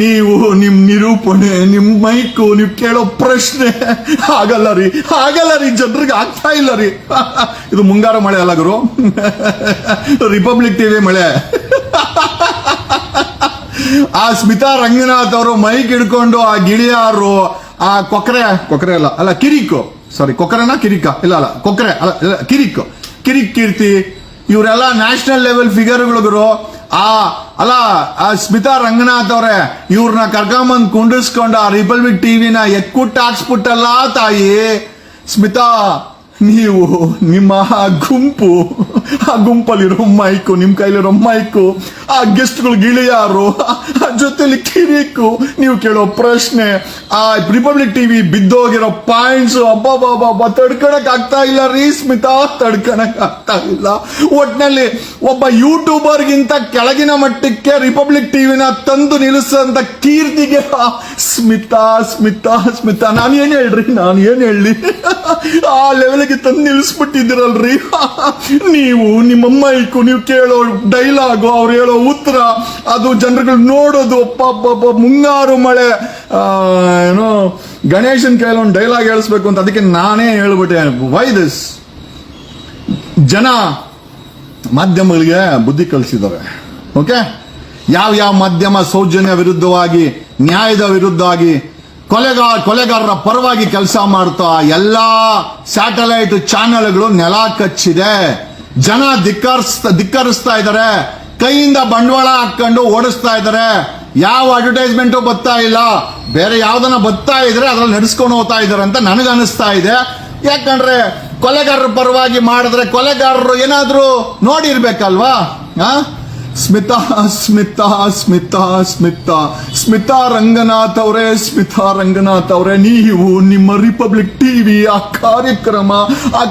ನೀವು ನಿಮ್ ನಿರೂಪಣೆ, ನಿಮ್ ಮೈಕು, ನೀವು ಕೇಳೋ ಪ್ರಶ್ನೆ ಆಗಲ್ಲ ರೀ ಜನರಿಗೆ ಆಗ್ತಾ ಇಲ್ಲ ರೀ. ಇದು ಮುಂಗಾರು ಮಳೆ ಅಲ್ಲ ಗುರು, ರಿಪಬ್ಲಿಕ್ ಟಿವಿ ಮಳೆ. ಆ ಸ್ಮಿತಾ ರಂಗನಾಥ್ ಅವರು ಮೈಕ್ ಹಿಡ್ಕೊಂಡು ಆ ಗಿಳಿಯಾರು, ಆ ಕೊಕ್ರೆ ಅಲ್ಲ ಕಿರಿಕು, ಸಾರಿ ಕೊಕ್ರೆನಾ ಕಿರಿಕ ಇಲ್ಲ ಕೊಕ್ರೆ ಅಲ್ಲ ಕಿರಿಕ್ ಕೀರ್ತಿ, ಇವರೆಲ್ಲ ನ್ಯಾಷನಲ್ ಲೆವೆಲ್ ಫಿಗರ್ಗಳು. ಆ ಸ್ಮಿತಾ ರಂಗನಾಥ್ ಅವರೇ ಇವ್ರನ್ನ ಕರ್ಕೊಂಬಂದ್ ಕುಂಡಿಸ್ಕೊಂಡು ಆ ರಿಪಬ್ಲಿಕ್ ಟಿವಿನ ಎಕ್ಕುಟ್ಟ ಹಾಕ್ಸ್ಬಿಟ್ಟಲ್ಲ ತಾಯಿ. ಸ್ಮಿತಾ, ನೀವು ನಿಮ್ಮ ಆ ಗುಂಪಲ್ಲಿರೋ ಮೈಕು, ನಿಮ್ ಕೈಲಿರೋ ಮೈಕು, ಆ ಗೆಸ್ಟ್ಗಳು ಗಿಳಿಯಾರು, ಆ ಜೊತೆಲಿ ಕಿರಿಕು, ನೀವು ಕೇಳೋ ಪ್ರಶ್ನೆ, ಆ ರಿಪಬ್ಲಿಕ್ ಟಿವಿ ಬಿದ್ದೋಗಿರೋ ಪಾಯಿಂಟ್ಸ್, ಅಬ್ಬಾ ತಡ್ಕೊಳಕ್ ಆಗ್ತಾ ಇಲ್ಲ ರೀ ಸ್ಮಿತಾ, ತಡ್ಕೊಳಕ್ ಆಗ್ತಾ ಇಲ್ಲ. ಒಟ್ನಲ್ಲಿ ಒಬ್ಬ ಯೂಟ್ಯೂಬರ್ಗಿಂತ ಕೆಳಗಿನ ಮಟ್ಟಕ್ಕೆ ರಿಪಬ್ಲಿಕ್ ಟಿವಿನ ತಂದು ನಿಲ್ಲಿಸಂತ ಕೀರ್ತಿಗೆ ಸ್ಮಿತಾ ನಾನು ಏನ್ ಹೇಳಿ ಆ ಲೆವೆಲ್ಗೆ ತಂದು ನಿಲ್ಲಿಸ್ಬಿಟ್ಟಿದ್ದೀರಲ್ರಿ. ನೀವು ನಿಮ್ಮ ಮೈಕು, ನೀವು ಕೇಳೋ ಡೈಲಾಗು, ಅವ್ರು ಹೇಳೋ ಉತ್ತರ, ಅದು ಜನರುಗಳು ನೋಡೋದು, ಮುಂಗಾರು ಮಳೆ ಏನೋ ಗಣೇಶನ್ ಕೈಯಲ್ಲಿ ಒಂದು ಡೈಲಾಗ್ ಹೇಳಿಸ್ಬೇಕು ಅಂತ ಅದಕ್ಕೆ ನಾನೇ ಹೇಳ್ಬಿಟ್ಟೆ. Why this? ಜನ ಮಾಧ್ಯಮಗಳಿಗೆ ಬುದ್ಧಿ ಕಲಿಸಿದ್ದಾರೆ. ಓಕೆ, ಯಾವ ಮಾಧ್ಯಮ ಸೌಜನ್ಯ ವಿರುದ್ಧವಾಗಿ, ನ್ಯಾಯದ ವಿರುದ್ಧವಾಗಿ, ಕೊಲೆಗಾರರ ಪರವಾಗಿ ಕೆಲಸ ಮಾಡ್ತಾ ಎಲ್ಲಾ ಸ್ಯಾಟಲೈಟ್ ಚಾನೆಲ್ಗಳು ನೆಲ ಕಚ್ಚಿದೆ. ಜನ ಧಿಕ್ಕರಿಸ್ತಾ ಇದ್ದಾರೆ, ಕೈಯಿಂದ ಬಂಡವಾಳ ಹಾಕೊಂಡು ಓಡಿಸ್ತಾ ಇದ್ದಾರೆ. ಯಾವ ಅಡ್ವರ್ಟೈಸ್ಮೆಂಟು ಬರ್ತಾ ಇಲ್ಲ, ಬೇರೆ ಯಾವ್ದನ್ನ ಬರ್ತಾ ಇದ್ರೆ ಅದ್ರಲ್ಲಿ ನಡೆಸ್ಕೊಂಡು ಹೋಗ್ತಾ ಇದಾರೆ ಅಂತ ನನಗನ್ನಿಸ್ತಾ ಇದೆ. ಯಾಕಂದ್ರೆ ಕೊಲೆಗಾರರ ಪರವಾಗಿ ಮಾಡಿದ್ರೆ ಕೊಲೆಗಾರರು ಏನಾದ್ರೂ ನೋಡಿರ್ಬೇಕಲ್ವಾ? ಸ್ಮಿತಾ ರಂಗನಾಥ್ ಅವರೇ, ನೀವು ನಿಮ್ಮ ರಿಪಬ್ಲಿಕ್ ಟಿವಿ ಆ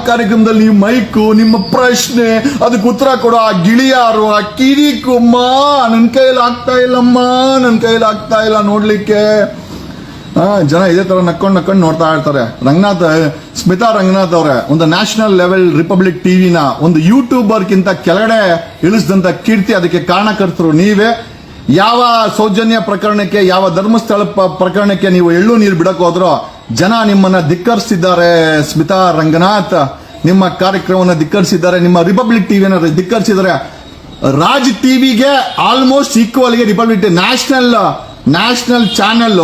ಕಾರ್ಯಕ್ರಮದಲ್ಲಿ ನೀವು ಮೈಕು, ನಿಮ್ಮ ಪ್ರಶ್ನೆ, ಅದಕ್ಕೆ ಉತ್ತರ ಕೊಡೋ ಆ ಗಿಳಿಯಾರು, ಆ ಕಿರಿಕುಮ್ಮ, ನನ್ನ ಕೈಯಲ್ಲಿ ಆಗ್ತಾ ಇಲ್ಲ ನೋಡ್ಲಿಕ್ಕೆ. ಜನ ಇದೇ ತರ ನಕ್ಕೊಂಡು ನೋಡ್ತಾ ಇರ್ತಾರೆ. ಸ್ಮಿತಾ ರಂಗನಾಥ್ ಅವರೇ ಒಂದು ನ್ಯಾಷನಲ್ ಲೆವೆಲ್ ರಿಪಬ್ಲಿಕ್ ಟಿವಿನ ಒಂದು ಯೂಟ್ಯೂಬರ್ಗಿಂತ ಕೆಳಗಡೆ ಇಳಿಸಿದಂತ ಕೀರ್ತಿ, ಅದಕ್ಕೆ ಕಾರಣಕರ್ತರು ನೀವೇ. ಯಾವ ಸೌಜನ್ಯ ಪ್ರಕರಣಕ್ಕೆ, ಯಾವ ಧರ್ಮಸ್ಥಳ ಪ್ರಕರಣಕ್ಕೆ ನೀವು ಎಳ್ಳು ನೀರು ಬಿಡಕ್ ಹೋದ್ರೋ ಜನ ನಿಮ್ಮನ್ನ ಧಿಕ್ಕರಿಸಿದ್ದಾರೆ. ಸ್ಮಿತಾ ರಂಗನಾಥ್ ನಿಮ್ಮ ಕಾರ್ಯಕ್ರಮವನ್ನು ಧಿಕ್ಕರಿಸಿದ್ದಾರೆ, ನಿಮ್ಮ ರಿಪಬ್ಲಿಕ್ ಟಿವಿನ ಧಿಕ್ಕರಿಸಿದ್ದಾರೆ. ರಾಜ್ ಟಿವಿಗೆ ಆಲ್ಮೋಸ್ಟ್ ಈಕ್ವಲ್ ಗೆ ರಿಪಬ್ಲಿಕ್ ನ್ಯಾಷನಲ್ ಚಾನೆಲ್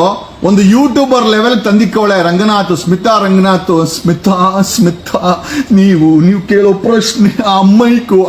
ಒಂದು ಯೂಟ್ಯೂಬರ್ ಲೆವೆಲ್ ತಂದಿಕ್ಕವಳೆ ಸ್ಮಿತಾ ರಂಗನಾಥ್. ನೀವು ಕೇಳೋ ಪ್ರಶ್ನೆ, ಆ ಮೈಕು,